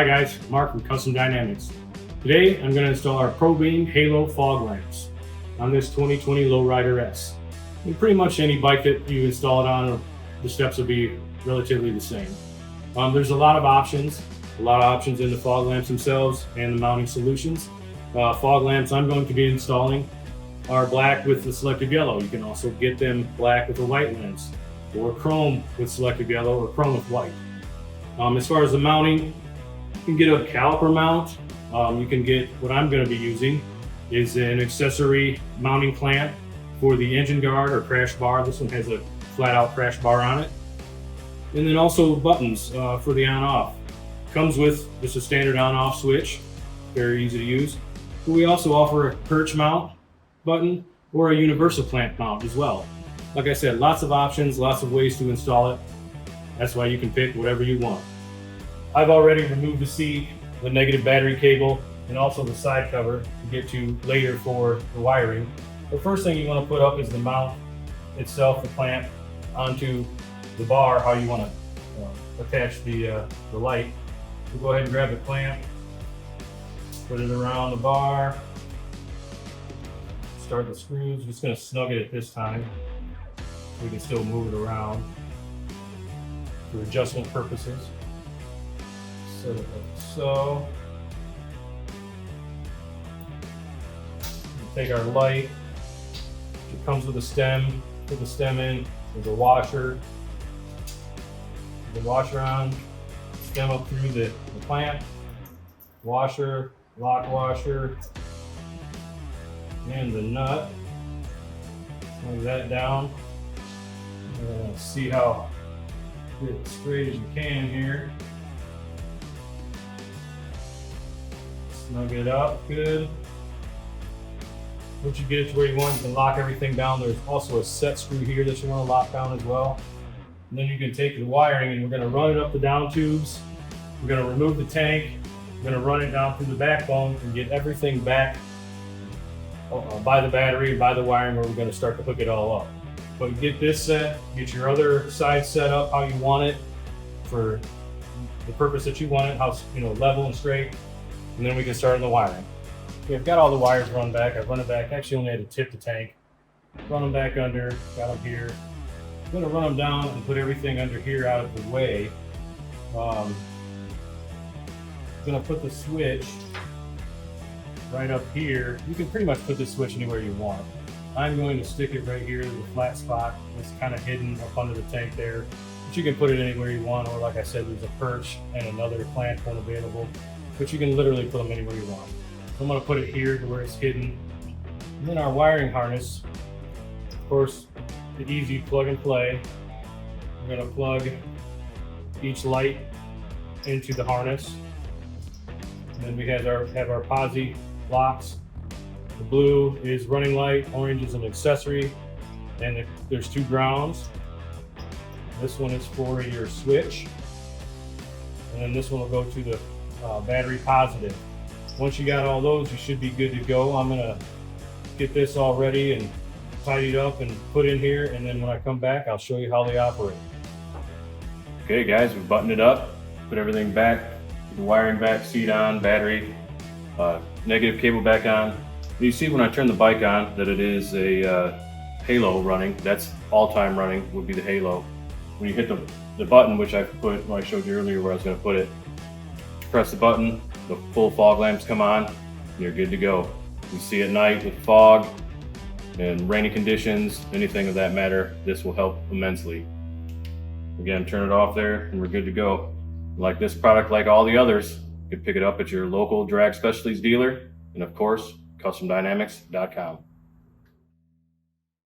Hi guys, Mark from Custom Dynamics. Today I'm going to install our ProBEAM Halo fog lamps on this 2020 Lowrider S. And pretty much any bike that you install it on, the steps will be relatively the same. There's a lot of options in the fog lamps themselves and the mounting solutions. Fog lamps I'm going to be installing are black with the selective yellow. You can also get them black with a white lens, or chrome with selective yellow, or chrome with white. As far as the mounting, you can get a caliper mount. You can get, what I'm going to be using is an accessory mounting clamp for the engine guard or crash bar. This one has a flat out crash bar on it. And then also buttons for the on off. Comes with just a standard on off switch, very easy to use. But we also offer a perch mount button or a universal clamp mount as well. Like I said, lots of options, lots of ways to install it. That's why you can pick whatever you want. I've already removed the seat, the negative battery cable, and also the side cover to get to later for the wiring. The first thing you want to put up is the mount itself, the clamp, onto the bar, how you want to attach the light. So go ahead and grab the clamp, put it around the bar, start the screws. Just going to snug it at this time. We can still move it around for adjustment purposes. Set it like so. We'll take our light. It comes with a stem. Put the stem in. There's a washer. The washer on. Stem up through the clamp. Washer, lock washer, and the nut. Move that down. See how get it straight as you can here. Snug it up good. Once you get it to where you want, you can lock everything down. There's also a set screw here that you want to lock down as well. And then you can take the wiring and we're going to run it up the down tubes. We're going to remove the tank. We're going to run it down through the backbone and get everything back by the battery, by the wiring, where we're going to start to hook it all up. But get this set, get your other side set up how you want it for the purpose that you want it, how level and straight, and then we can start on the wiring. Okay, I've got all the wires run back. I've run it back. Actually, only had to tip the tank. Run them back under. Got them here. I'm going to run them down and put everything under here out of the way. I'm going to put the switch right up here. You can pretty much put this switch anywhere you want. I'm going to stick it right here, the flat spot. It's kind of hidden up under the tank there. But you can put it anywhere you want, or like I said, there's a perch and another clamp one available. But you can literally put them anywhere you want. So I'm going to put it here to where it's hidden. And then our wiring harness, of course, the easy plug and play. We're going to plug each light into the harness. And then we have our posi locks. The blue is running light, orange is an accessory, and there's two grounds. This one is for your switch, and then this one will go to the battery positive. Once you got all those, you should be good to go. I'm gonna get this all ready and tidied up and put in here, and then when I come back, I'll show you how they operate. Okay guys, we buttoned it up, put everything back, put the wiring back, seat on, battery, negative cable back on. You see when I turn the bike on that it is a halo running. That's all-time running would be the halo. When you hit the button, which I put when I showed you earlier where I was going to put it, press the button, the full fog lamps come on, and you're good to go. You see at night with fog and rainy conditions, anything of that matter, this will help immensely. Again, turn it off there and we're good to go. Like this product, like all the others, you can pick it up at your local drag specialties dealer, and of course, CustomDynamics.com.